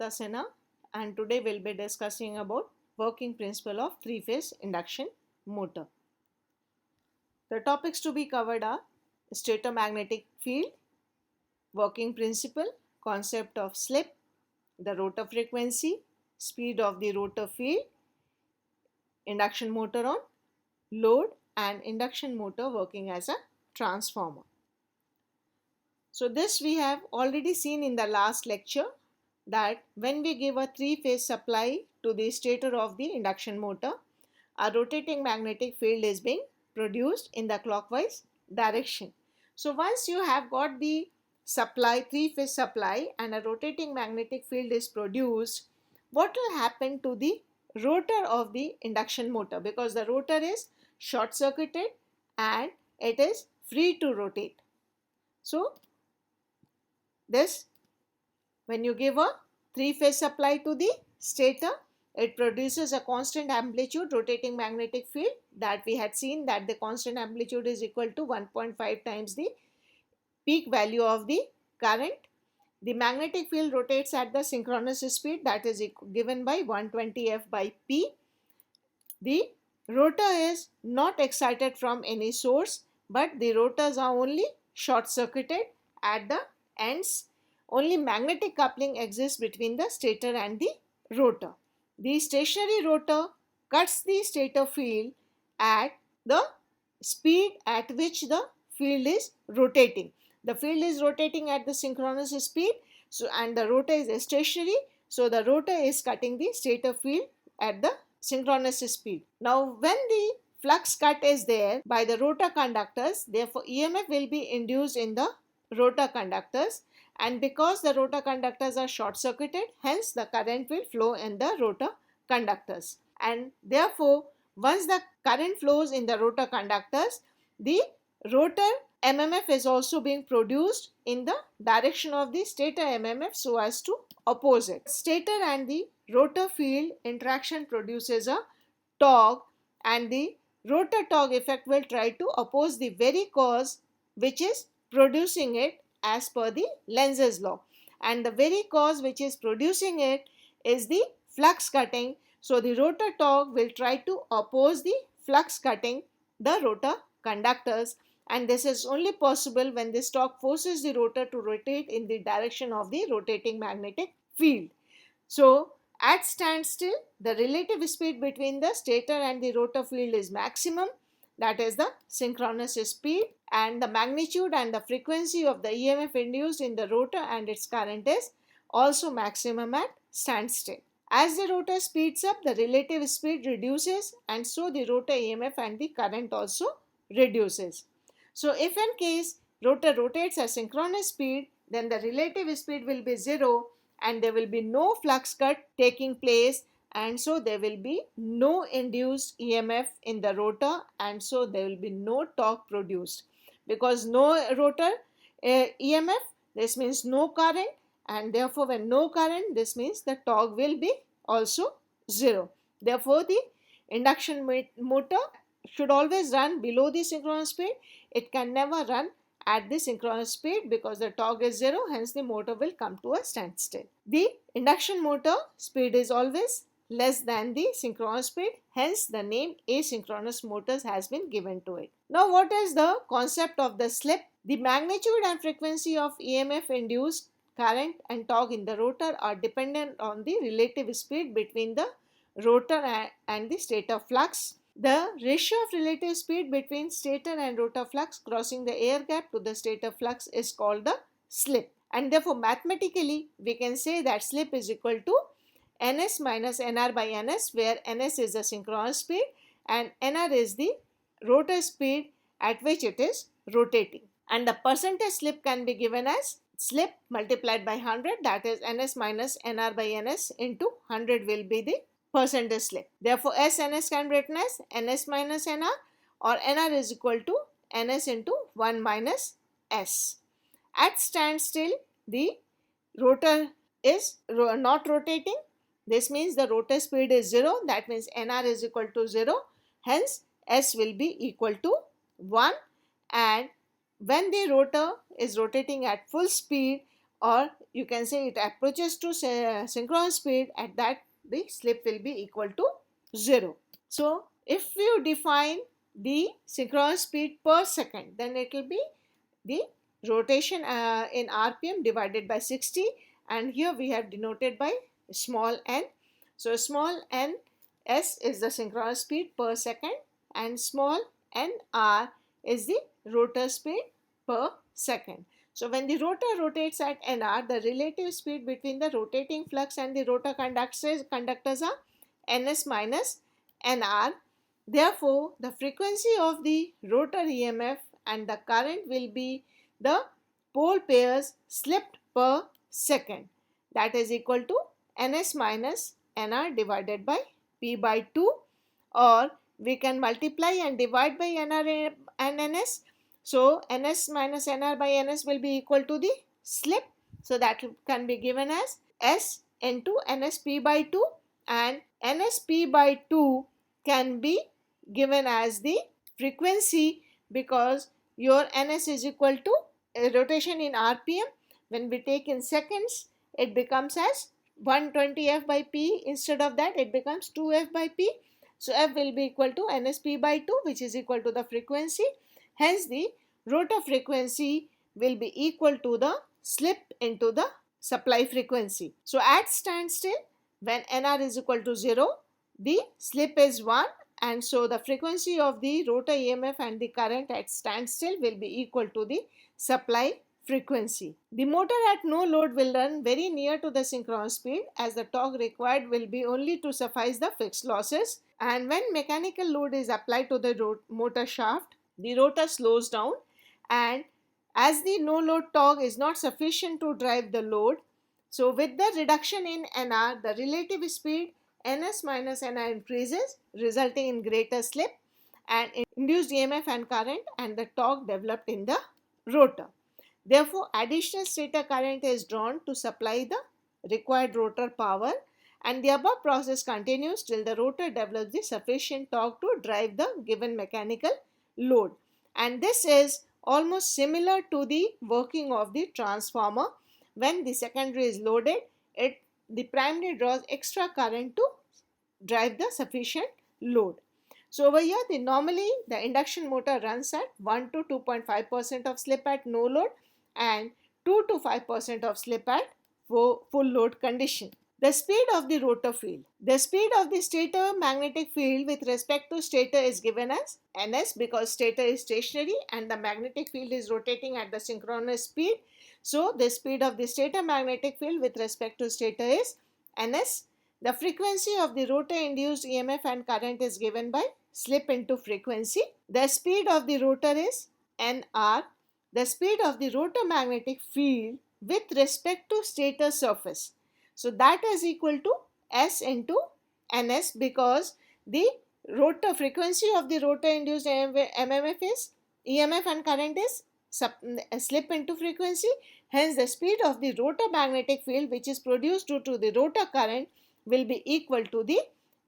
Namrata Sinha, and today we'll be discussing about working principle of three-phase induction motor. The topics to be covered are stator magnetic field, working principle, concept of slip, the rotor frequency, speed of the rotor field, induction motor on load, and induction motor working as a transformer. So this we have already seen in the last lecture, that when we give a three-phase supply to the stator of the induction motor, a rotating magnetic field is being produced in the clockwise direction. So once you have got the supply, three-phase supply, and a rotating magnetic field is produced, what will happen to the rotor of the induction motor? Because the rotor is short circuited and it is free to rotate. So this, when you give a three-phase supply to the stator, it produces a constant amplitude rotating magnetic field, that we had seen that the constant amplitude is equal to 1.5 times the peak value of the current. The magnetic field rotates at the synchronous speed, that is given by 120 F by P. The rotor is not excited from any source, but the rotors are only short circuited at the ends. Only magnetic coupling exists between the stator and the rotor. The stationary rotor cuts the stator field at the speed at which the field is rotating. The field is rotating at the synchronous speed, and the rotor is stationary, so the rotor is cutting the stator field at the synchronous speed. Now when the flux cut is there by the rotor conductors, therefore EMF will be induced in the rotor conductors, and because the rotor conductors are short circuited, hence the current will flow in the rotor conductors, and therefore once the current flows in the rotor conductors, the rotor MMF is also being produced in the direction of the stator MMF so as to oppose it. Stator and the rotor field interaction produces a torque, and the rotor torque effect will try to oppose the very cause which is producing it as per the Lenz's law, and the very cause which is producing it is the flux cutting. So the rotor torque will try to oppose the flux cutting the rotor conductors, and this is only possible when this torque forces the rotor to rotate in the direction of the rotating magnetic field. So at standstill, the relative speed between the stator and the rotor field is maximum, that is the synchronous speed, and the magnitude and the frequency of the EMF induced in the rotor and its current is also maximum at standstill. As the rotor speeds up, the relative speed reduces, and so the rotor EMF and the current also reduces. So if in case rotor rotates at synchronous speed, then the relative speed will be 0 and there will be no flux cut taking place, and so there will be no induced EMF in the rotor, and so there will be no torque produced. Because no rotor EMF, this means no current, and therefore when no current, this means the torque will be also 0. Therefore the induction motor should always run below the synchronous speed. It can never run at the synchronous speed because the torque is 0, hence the motor will come to a standstill. The induction motor speed is always less than the synchronous speed, hence the name asynchronous motors has been given to it. Now what is the concept of the slip? The magnitude and frequency of EMF induced current and torque in the rotor are dependent on the relative speed between the rotor and the stator flux. The ratio of relative speed between stator and rotor flux crossing the air gap to the stator flux is called the slip, and therefore mathematically we can say that slip is equal to ns minus nr by ns, where ns is the synchronous speed and nr is the rotor speed at which it is rotating, and the percentage slip can be given as slip multiplied by 100, that is ns minus nr by ns into 100 will be the percentage slip. Therefore ns can be written as ns minus nr, or nr is equal to ns into 1 minus s. At standstill, the rotor is not rotating. This means the rotor speed is 0, that means nr is equal to 0, hence s will be equal to 1, and when the rotor is rotating at full speed, or you can say it approaches to synchronous speed, at that the slip will be equal to 0. So if you define the synchronous speed per second, then it will be the rotation in RPM divided by 60, and here we have denoted by small n. So small n s is the synchronous speed per second, and small n r is the rotor speed per second. So when the rotor rotates at nr, the relative speed between the rotating flux and the rotor conductors are ns minus nr. Therefore, the frequency of the rotor EMF and the current will be the pole pairs slipped per second, that is equal to ns minus nr divided by p by 2, or we can multiply and divide by nr and ns. So ns minus nr by ns will be equal to the slip, so that can be given as s into nsp by 2, and nsp by 2 can be given as the frequency, because your ns is equal to rotation in rpm. When we take in seconds, it becomes as 120 f by p. Instead of that, it becomes 2 f by p. So f will be equal to nsp by 2, which is equal to the frequency. Hence the rotor frequency will be equal to the slip into the supply frequency. So at standstill, when nr is equal to 0, the slip is 1, and so the frequency of the rotor EMF and the current at standstill will be equal to the supply frequency. The motor at no load will run very near to the synchronous speed, as the torque required will be only to suffice the fixed losses, and when mechanical load is applied to the motor shaft, the rotor slows down, and as the no load torque is not sufficient to drive the load, so with the reduction in nr, the relative speed ns minus nr increases, resulting in greater slip and induced EMF and current and the torque developed in the rotor. Therefore, additional stator current is drawn to supply the required rotor power, and the above process continues till the rotor develops the sufficient torque to drive the given mechanical load. And this is almost similar to the working of the transformer. When the secondary is loaded, the primary draws extra current to drive the sufficient load. So over here, normally the induction motor runs at 1 to 2.5% of slip at no load and 2 to 5% of slip at full load condition. The speed of the rotor field. The speed of the stator magnetic field with respect to stator is given as ns, because stator is stationary and the magnetic field is rotating at the synchronous speed. So the speed of the stator magnetic field with respect to stator is ns. The frequency of the rotor induced EMF and current is given by slip into frequency. The speed of the rotor is nr. The speed of the rotor magnetic field with respect to stator surface. So that is equal to s into ns, because the rotor frequency of the rotor induced MMF is EMF and current is slip into frequency. Hence the speed of the rotor magnetic field which is produced due to the rotor current will be equal to the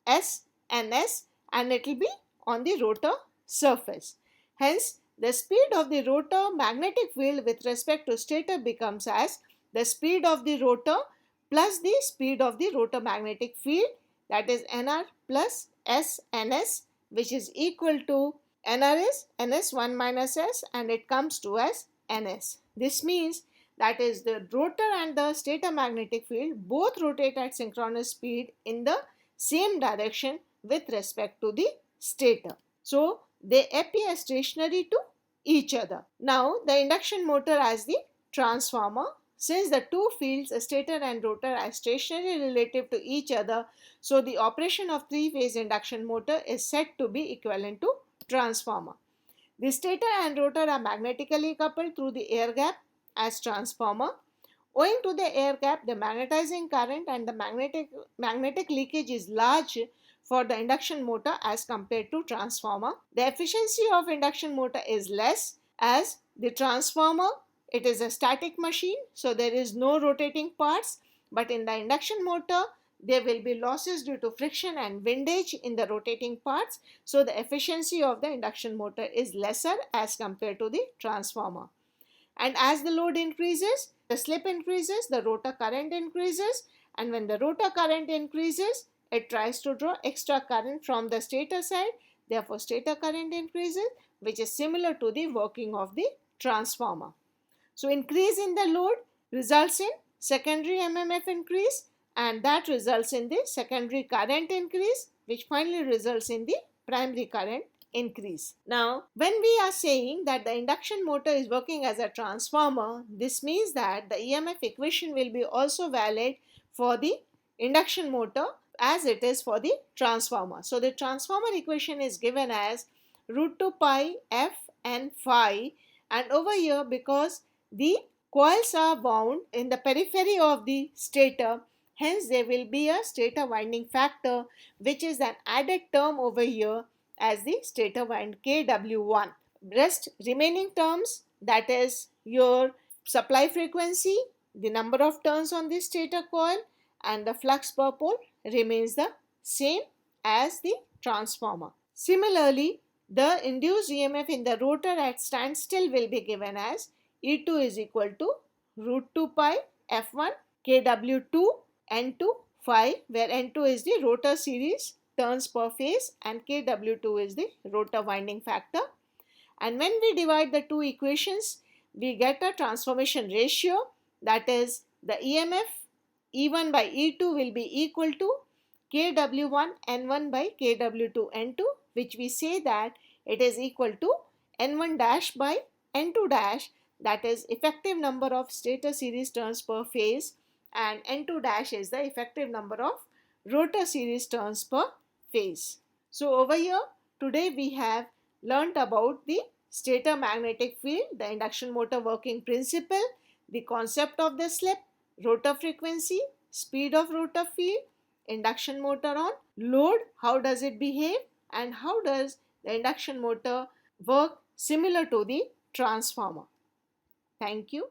s ns, and it will be on the rotor surface. Hence the speed of the rotor magnetic field with respect to stator becomes as the speed of the rotor plus the speed of the rotor magnetic field, that is nr plus s ns, which is equal to nr is ns 1 minus s, and it comes to as ns. This means that is the rotor and the stator magnetic field both rotate at synchronous speed in the same direction with respect to the stator. So they appear stationary to each other. Now the induction motor as the transformer. Since the two fields, stator and rotor, are stationary relative to each other, so the operation of three-phase induction motor is said to be equivalent to transformer. The stator and rotor are magnetically coupled through the air gap as transformer. Owing to the air gap, the magnetizing current and the magnetic leakage is large for the induction motor as compared to transformer. The efficiency of induction motor is less, as the transformer, it is a static machine, so there is no rotating parts, but in the induction motor there will be losses due to friction and windage in the rotating parts, so the efficiency of the induction motor is lesser as compared to the transformer. And as the load increases, the slip increases, the rotor current increases, and when the rotor current increases, it tries to draw extra current from the stator side. Therefore, stator current increases, which is similar to the working of the transformer. So, increase in the load results in secondary MMF increase, and that results in the secondary current increase, which finally results in the primary current increase. Now, when we are saying that the induction motor is working as a transformer, this means that the EMF equation will be also valid for the induction motor as it is for the transformer. So, the transformer equation is given as root 2 pi f and phi, and over here, because the coils are wound in the periphery of the stator, hence there will be a stator winding factor, which is an added term over here as the stator wind Kw1. Rest remaining terms, that is your supply frequency, the number of turns on the stator coil, and the flux per pole remains the same as the transformer. Similarly, the induced EMF in the rotor at standstill will be given as E2 is equal to root 2 pi F1 Kw2 N2 phi, where N2 is the rotor series turns per phase and Kw2 is the rotor winding factor. And when we divide the two equations, we get a transformation ratio, that is the EMF E1 by E2 will be equal to Kw1 N1 by Kw2 N2, which we say that it is equal to N1 dash by N2 dash, that is effective number of stator series turns per phase, and N2 dash is the effective number of rotor series turns per phase. So over here today we have learnt about the stator magnetic field, the induction motor working principle, the concept of the slip, rotor frequency, speed of rotor field, induction motor on load, how does it behave, and how does the induction motor work similar to the transformer. Thank you.